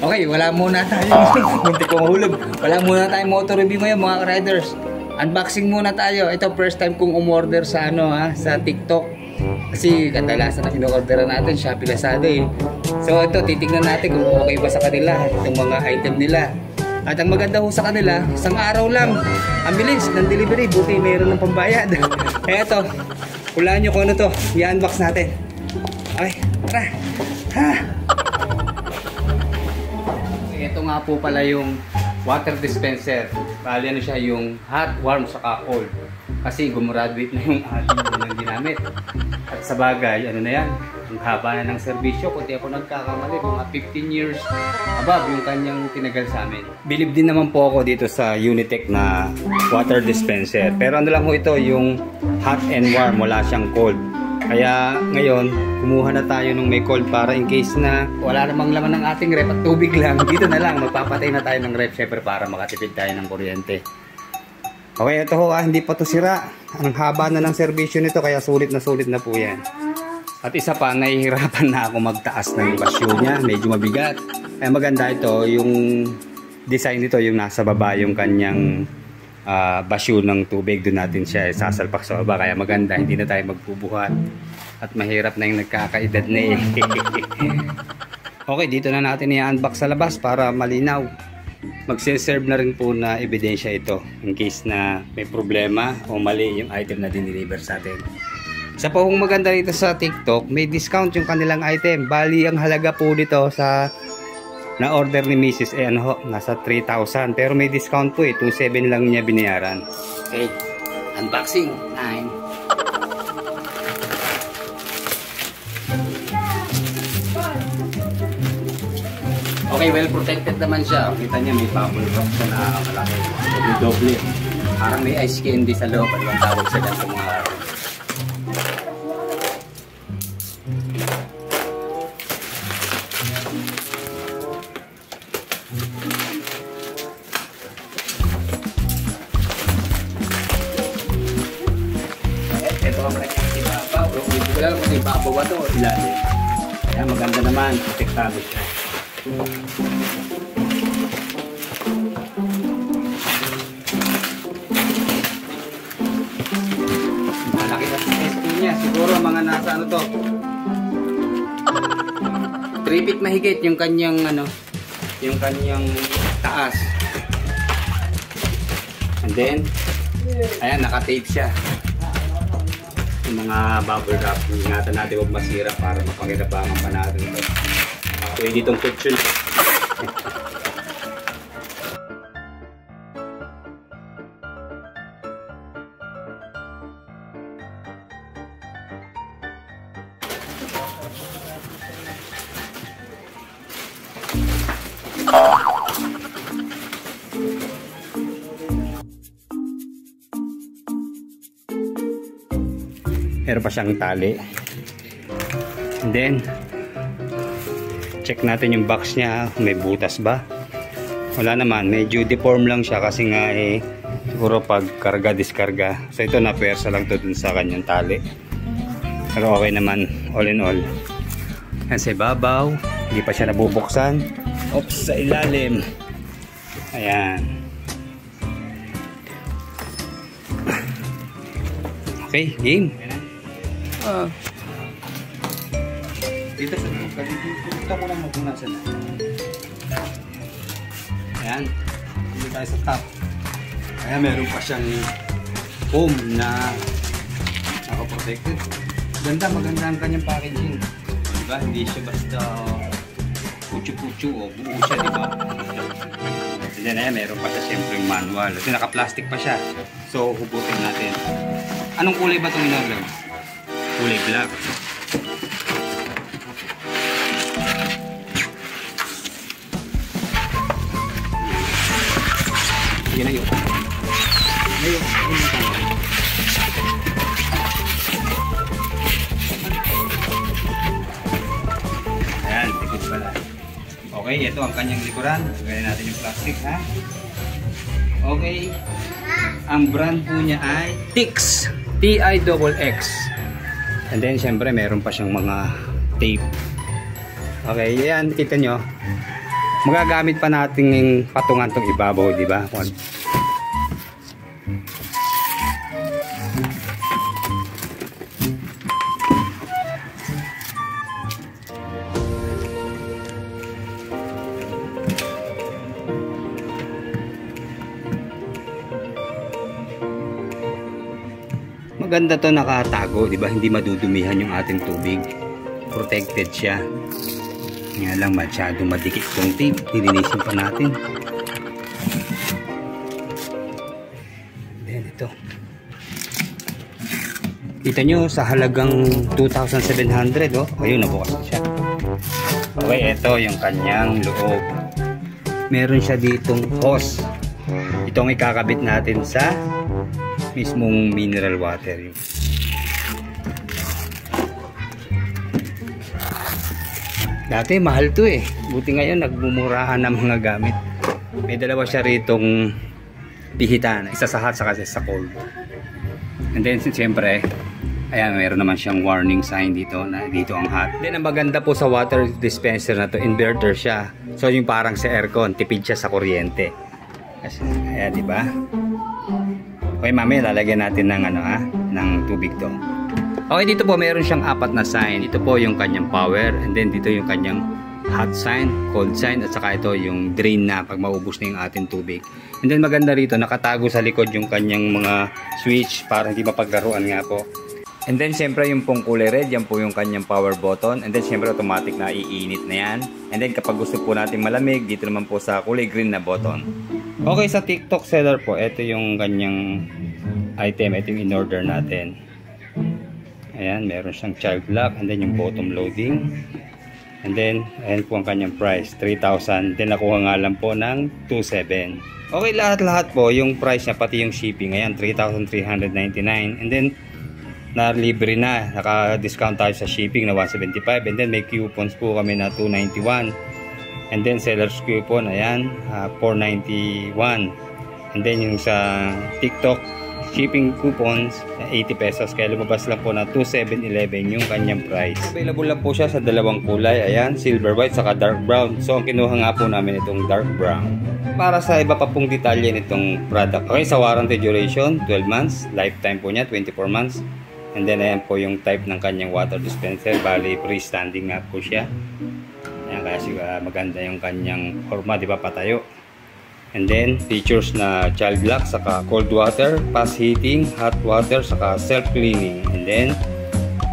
Okay, wala muna tayo. Munti ko mahulog. Wala muna tayong motor review ngayon mga riders. Unboxing muna tayo. Ito first time kong umorder sa sa TikTok. Kasi kadalasan na in-orderan natin Shopee, Lazada eh. So ito, titignan natin kung okay ba sa kanila itong mga item nila. At ang maganda ho sa kanila, isang araw lang ang bilis ng delivery. Buti mayroon ng pambayad. Kaya ito, hulaan nyo kung ano to. I-unbox natin. Okay, tara. Ha! Ito nga po pala yung water dispenser. Bali ano siya, yung hot, warm, saka cold. Kasi gumraduate na yung ating unang ginamit. At sa bagay, ano na yan, ang haba na ng serbisyo. Kunti ako nagkakamali, mga 15 years above yung kanyang tinagal sa amin. Bilib din naman po ako dito sa Unitech na water dispenser. Pero ano lang ho ito, yung hot and warm, wala siyang cold. Kaya ngayon, kumuha na tayo nung may cold para in case na wala namang laman ng ating ref at tubig lang. Dito na lang, magpapatay na tayo ng ref syempre para makatipid tayo ng kuryente. Okay, ito ho, hindi pa to sira. Ang haba na ng serbisyo nito kaya sulit na po yan. At isa pa, nahihirapan na ako magtaas ng basyo niya. Medyo mabigat. Kaya maganda ito, yung design nito, yung nasa baba yung kanyang basyo ng tubig. Doon natin siya sasalpak sa baba. Kaya maganda, hindi na tayo magbubuhat. At mahirap na yung nagkakaedad na eh. Okay, dito na natin i-unbox sa labas para malinaw. Magse-serve na rin po na ebidensya ito in case na may problema o mali yung item na dinideliver sa atin. Sa po kung maganda rito sa TikTok, may discount yung kanilang item. Bali ang halaga po dito sa na order ni Mrs. Nasa 3,000 pero may discount po eh, 2,700 lang niya binayaran. Okay, unboxing 9. Okay, well protected naman siya. Kita niya may bubble wrap siya na malaki. Doble. Parang may ice candy sa loob. Ano ang tawag sa ganito mga araw. Ito ang kanyang ibabaw. Hindi ko lang kung ibabaw ba ito o ilalim. Kaya maganda naman. Protektado siya. Malaki na SP niya. Siguro mga nasa ano to 3 feet mahigit yung kanyang yung kanyang taas. And then ayan, naka-tape siya. Yung mga bubble wrap, ingatan natin huwag masira para mapangirapangan pa natin ito. Pwede itong kitchen. Meron pa siyang tali. And then check natin yung box niya, may butas ba? Wala naman, medyo deform lang siya kasi nga siguro pag karga diskarga. So ito na pwersa lang to dun sa kanyang tali. Pero okay naman all in all. Yan sa ibabaw, hindi pa siya nabubuksan. Oops, sa ilalim. Ayan. Okay, game. Dito sa loob, dito ko lang magpunasan na. Ayan, dito tayo sa top. Kaya meron pa siyang foam na naka-protected. Maganda ang kanyang packaging. Diba? Hindi siya basta putyo-putyo o buo siya, diba? And then ayan, meron pa siya siyempre yung manual. Kasi naka-plastic pa siya. So, hubutin natin. Anong kulay ba itong in-order? Kulay black. Yan na yun. Ayan, tikit pala. Okay, ito ang kanyang likuran. Gawin natin yung plastic, ha? Okay. Ang brand po niya ay Tix. T-I-X-X. And then, syempre, meron pa siyang mga tape. Okay, yan. Kita nyo. magagamit pa natin yung patungan tong ibabaw, di ba? Maganda to, nakatago, di ba? Hindi madudumihan yung ating tubig. Protected siya. Nga lang masyadong madikit yung tape. Nilinisin pa natin. Then ito. Kita nyo sa halagang 2,700, oh. Ayun, nabukas na siya. Okay, ito yung kanyang loob. Meron siya ditong hose. Itong ikakabit natin sa mismong mineral water. Dati mahal to eh. Buti ngayon nagmumurahan ng mga gamit. May dalawa siya ritong pihitan. Isa sa hot, saka sa cold. And then siyempre, ayan, mayroon naman siyang warning sign dito na dito ang hot. Then ang maganda po sa water dispenser na to, inverter siya. So yung parang sa aircon, tipid siya sa kuryente. Ayan, di ba? Okay, mamaya lalagyan natin ng ng tubig to. Okay, dito po meron siyang 4 na sign. Ito po yung kanyang power, and then dito yung kanyang hot sign, cold sign, at saka ito yung drain na pag maubos na yung ating tubig. And then maganda rito, nakatago sa likod yung kanyang mga switch para hindi mapaglaruan nga po. And then siyempre yung pong kulay red, yan po yung kanyang power button. And then siyempre automatic na iinit na yan. And then kapag gusto po natin malamig, dito naman po sa kulay green na button. Okay, sa TikTok seller po, ito yung kanyang item, ito yung in-order natin. Ayan, meron siyang child lock, and then yung bottom loading. And then, ayan po ang kanyang price, 3,000. Then nakuha nga lang po ng 2,700. Okay, lahat-lahat po, yung price niya, pati yung shipping, ayan, 3,399. And then, libre na, naka-discount tayo sa shipping na 175. And then may coupons po kami na 291. And then seller's coupon, ayan, 491. And then yung sa TikTok shipping coupons, 80 pesos. Kaya lumabas lang po na 2,711 yung kanyang price. Available lang po siya sa dalawang kulay, ayan, silver white saka dark brown. So ang kinuha nga po namin itong dark brown. Para sa iba pa pong detalye nitong product. Okay, sa warranty duration, 12 months. Lifetime po niya, 24 months. And then ayan po yung type ng kanyang water dispenser. Bali, freestanding nga po siya. Ayan, kasi maganda yung kanyang forma, di ba, patayo. And then features na child lock, saka cold water, fast heating, hot water, saka self cleaning. And then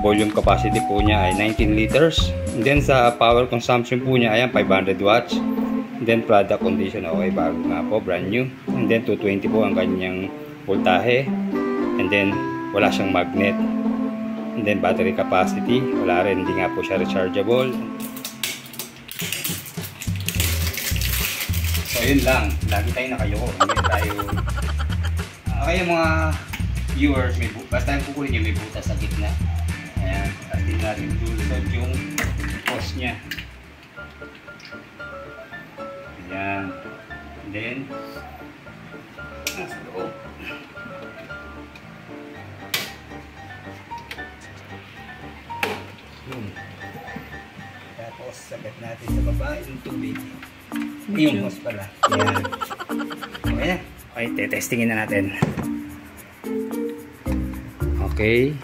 volume capacity po niya ay 19 liters. And then sa power consumption po niya, ayan, 500 watts. And then product condition, okay, bago nga po, brand new. And then 220 po ang kanyang voltahe. And then wala siyang magnet. And then battery capacity, wala rin, hindi nga po siya rechargeable. So yun lang, lagi tayo nakayoko, hindi tayo okay, yung mga viewers, basta yung kukunin nyo, may butas sa gitna. Ayan, at din natin dulod yung hose nya. Ayan, and then nasa loob. Tapos sabit natin sa baba yung tubig. Yung hose pala. Ayan. Okay na. Okay, testingin na natin. Okay.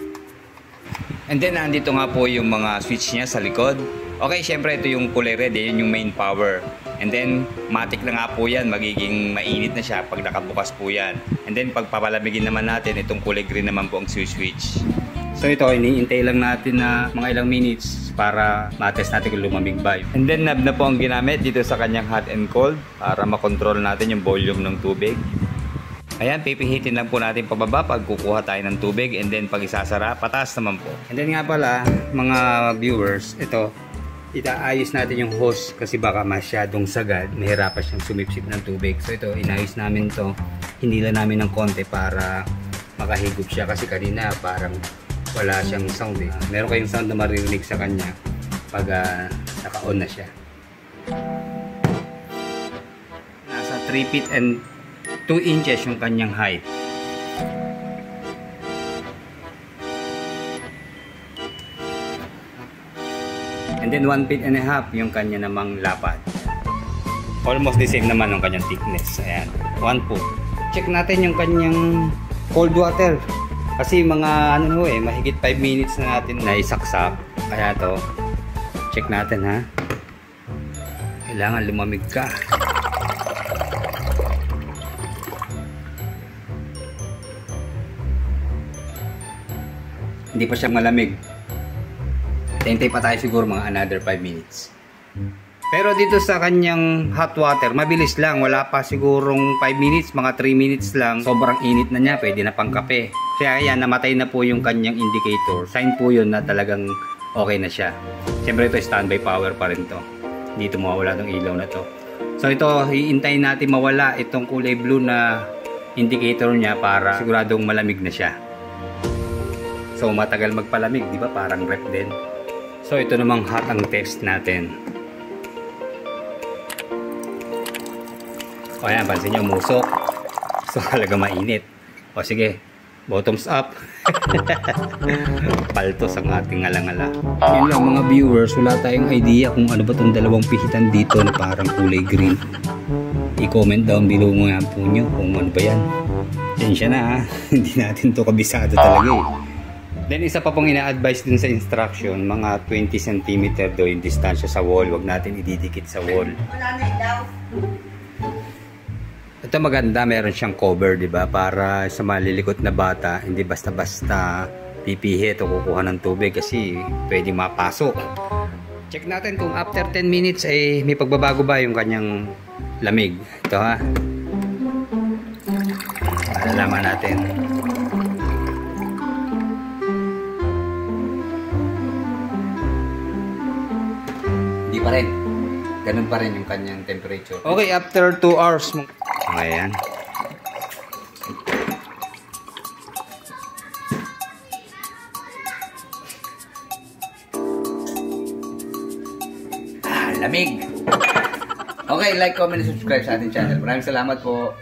And then nandito nga po yung mga switch niya sa likod. Okay, syempre ito yung kulay red, yun yung main power. And then matic na nga po yan, magiging mainit na siya pag nakabukas po yan. And then pag papalamigin naman natin, itong kulay green naman po ang switch. So ito, iniintay lang natin na mga ilang minutes para matest natin kung lumamig ba. And then knob na po ang ginamit dito sa kanyang hot and cold para makontrol natin yung volume ng tubig. Ayan, pipihitin lang po natin pababa pag kukuha tayo ng tubig, and then pag isasara, pataas naman po. And then nga pala, mga viewers, ito, itaayos natin yung hose kasi baka masyadong sagad, mahirapan siyang sumipsip ng tubig. So ito, inayos namin to, hinila namin ng konti para makahigop siya kasi kanina parang wala siyang sound eh. Meron kayong sound na maririnig sa kanya pag naka-on na siya. Nasa 3 feet and 2 inches yung kanyang height. And then 1 feet and a half yung kanya namang lapad. Almost the same naman ng kanyang thickness. Ayan, 1 foot. Check natin yung kanyang cold water. Kasi mga ano mahigit 5 minutes na natin na isaksak. Kaya to, check natin ha. Kailangan lumamig ka. Hindi pa siya malamig. Hintay pa tayo siguro mga another 5 minutes. Pero dito sa kanyang hot water, mabilis lang. Wala pa sigurong 5 minutes, mga 3 minutes lang. Sobrang init na niya, pwede na pang kape. Kaya yan, namatay na po yung kanyang indicator. Sign po yun na talagang okay na siya. Siyempre ito, standby power pa rin to. Dito mawawala tong ilaw na to. So ito, hiintayin natin mawala itong kulay blue na indicator niya para siguradong malamig na siya. So matagal magpalamig, di ba? Parang rep din. So ito namang hot ang test natin. O ayan, pansin nyo, umusok. So talaga mainit. O sige, bottoms up. Paltos ang ating ngala-ngala. Yun lang mga viewers, wala tayong idea kung ano ba itong dalawang pihitan dito na parang kulay green. I-comment down below mo yan po nyo kung ano ba yan. Sensya na ha, hindi natin to kabisado talaga eh. Then isa pa pong ina-advise din sa instruction, mga 20 cm daw yung distansya sa wall. Huwag natin ididikit sa wall. Wala na ilaw. Ito maganda, meron siyang cover, di ba? Para sa malilikot na bata, hindi basta-basta pipihit o kukuha ng tubig kasi pwede mapasok. Check natin kung after 10 minutes ay may pagbabago ba yung kanyang lamig. Ito ha. Malalaman natin. Hindi pa rin. Ganun pa rin yung kanyang temperature. Okay, after 2 hours. Ayan. Lamig. Okay, like, comment, and subscribe sa ating channel. Maraming salamat po.